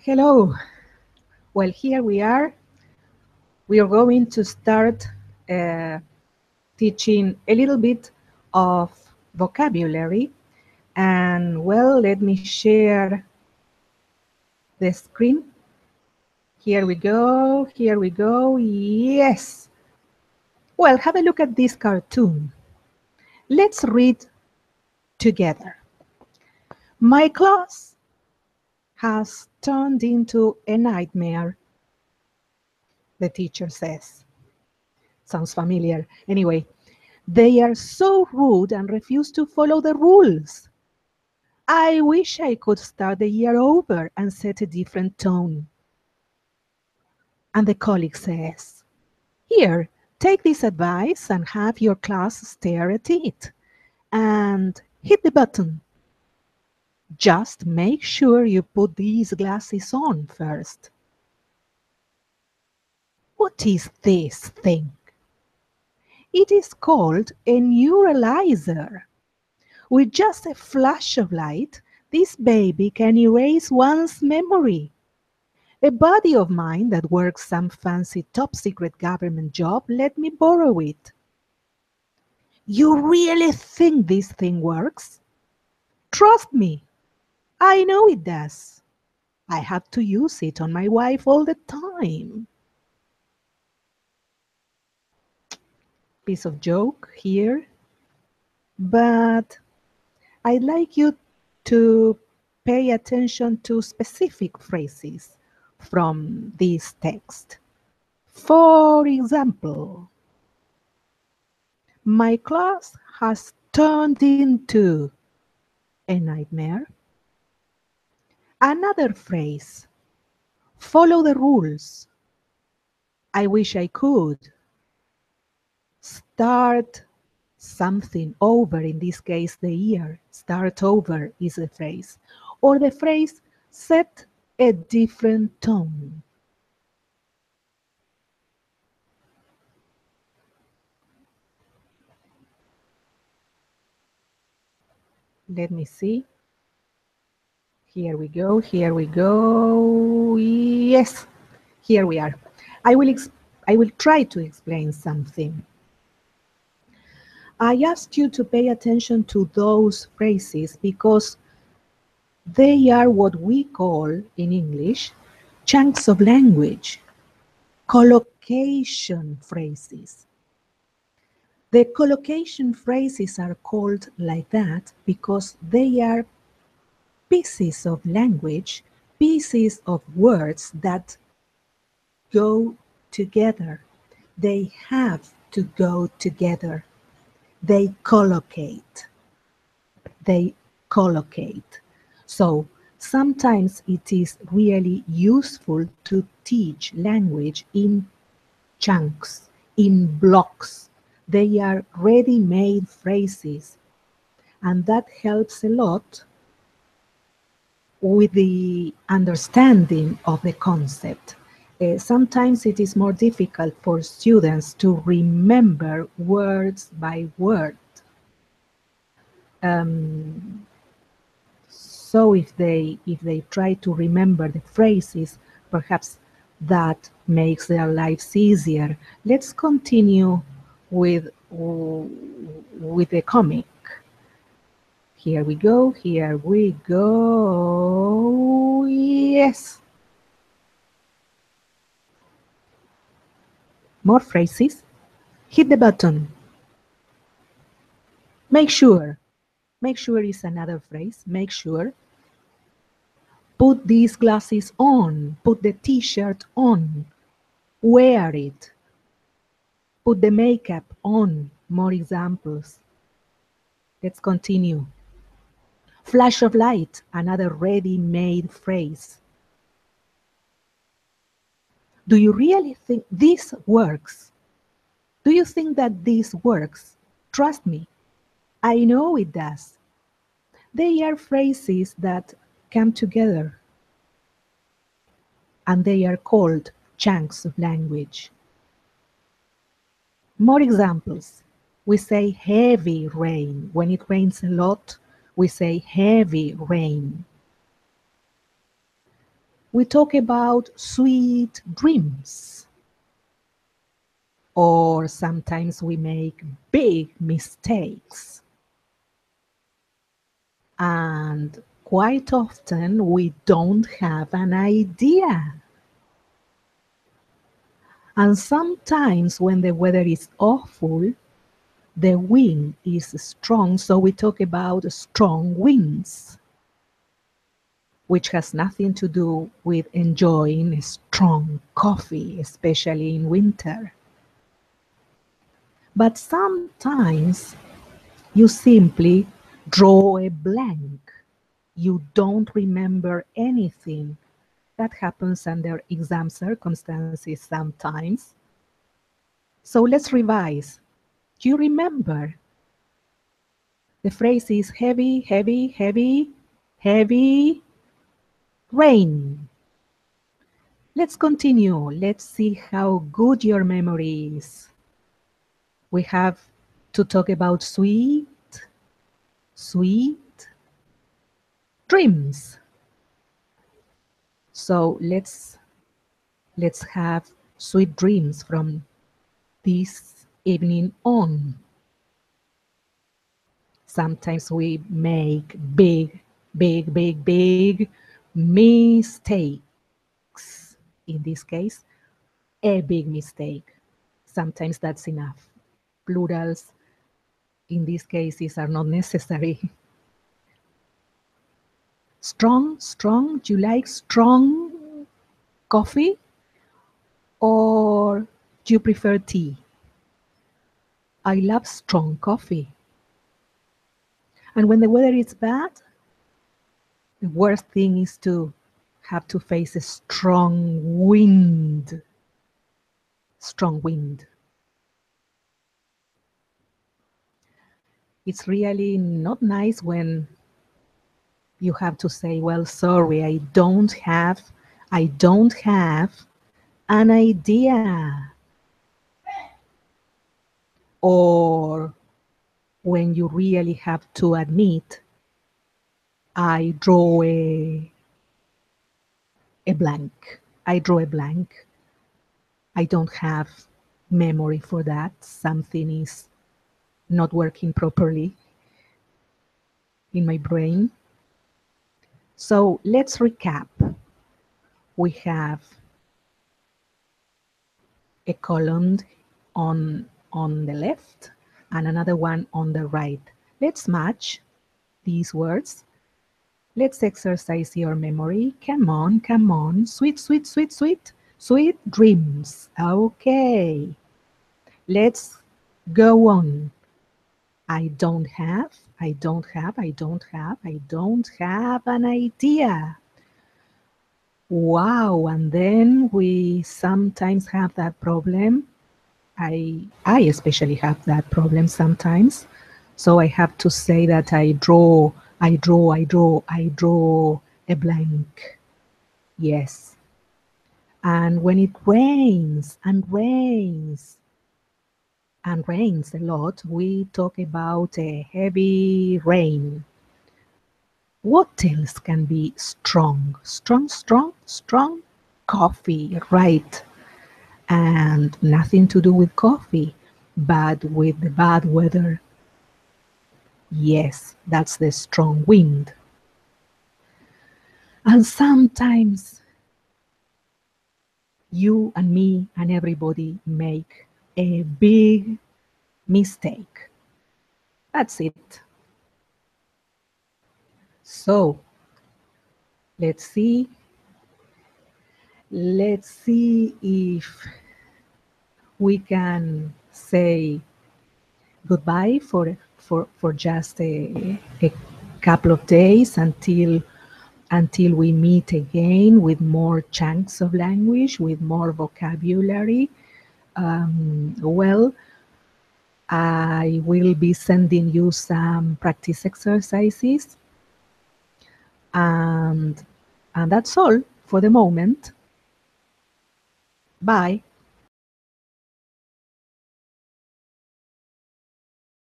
Hello. Well, here we are. We are going to start uh, teaching a little bit of vocabulary. And well, let me share the screen. Here we go. Here we go. Yes. Well, have a look at this cartoon. Let's read together. My class has turned into a nightmare, the teacher says. Sounds familiar. Anyway, they are so rude and refuse to follow the rules. I wish I could start the year over and set a different tone. And the colleague says, here, take this advice and have your class stare at it. And hit the button. Just make sure you put these glasses on first. What is this thing? It is called a neuralizer. With just a flash of light, this baby can erase one's memory. A buddy of mine that works some fancy top-secret government job let me borrow it. You really think this thing works? Trust me, I know it does. I have to use it on my wife all the time. Piece of joke here, but I'd like you to pay attention to specific phrases from this text. For example, my class has turned into a nightmare. Another phrase, follow the rules. I wish I could. Start something over, in this case the year. Start over is the phrase. Or the phrase, set a different tone. Let me see. Here we go, here we go. Yes, here we are. I will try to explain something. I asked you to pay attention to those phrases because they are what we call in English chunks of language, collocation phrases. The collocation phrases are called like that because they are pieces of language, pieces of words that go together. They have to go together. They collocate. They collocate. So sometimes it is really useful to teach language in chunks, in blocks. They are ready-made phrases, and that helps a lot with the understanding of the concept. Sometimes it is more difficult for students to remember words by word. So if they try to remember the phrases, perhaps that makes their lives easier. Let's continue with the comic. Here we go, here we go. Yes. More phrases. Hit the button. Make sure. Make sure is another phrase. Make sure. Put these glasses on. Put the t-shirt on. Wear it. Put the makeup on. More examples. Let's continue. Flash of light, another ready-made phrase. Do you really think this works? Do you think that this works? Trust me, I know it does. They are phrases that come together, and they are called chunks of language. More examples. We say heavy rain. When it rains a lot, we say heavy rain. we talk about sweet dreams. Or sometimes we make big mistakes. And quite often we don't have an idea. And sometimes when the weather is awful, the wind is strong, so we talk about strong winds, which has nothing to do with enjoying strong coffee, especially in winter. But sometimes you simply draw a blank. You don't remember anything. That happens under exam circumstances sometimes. So let's revise. Do you remember? The phrase is heavy, heavy, heavy, heavy rain. Let's continue. Let's see how good your memory is. We have to talk about sweet dreams. So let's have sweet dreams from this evening on. Sometimes we make big mistakes. In this case, a big mistake. Sometimes that's enough. Plurals in these cases are not necessary. Strong, do you like strong coffee or do you prefer tea? I love strong coffee. And when the weather is bad, the worst thing is to have to face a strong wind. Strong wind. It's really not nice when you have to say, well, sorry, I don't have an idea. Or when you really have to admit, I draw a blank. I draw a blank. I don't have memory for that. Something is not working properly in my brain. So let's recap. We have a column on the left and another one on the right. Let's match these words. Let's exercise your memory. Come on. Sweet dreams. Okay. Let's go on. I don't have an idea. Wow, and then we sometimes have that problem. I especially have that problem sometimes. So I have to say that I draw a blank. Yes. And when it rains a lot, we talk about a heavy rain. What else can be strong? Strong coffee, right? And nothing to do with coffee, but with the bad weather. Yes, that's the strong wind. And sometimes you and me and everybody make a big mistake. That's it. So let's see if we can say goodbye for just a couple of days until we meet again with more chunks of language, with more vocabulary. Well, I will be sending you some practice exercises, and that's all for the moment. Bye.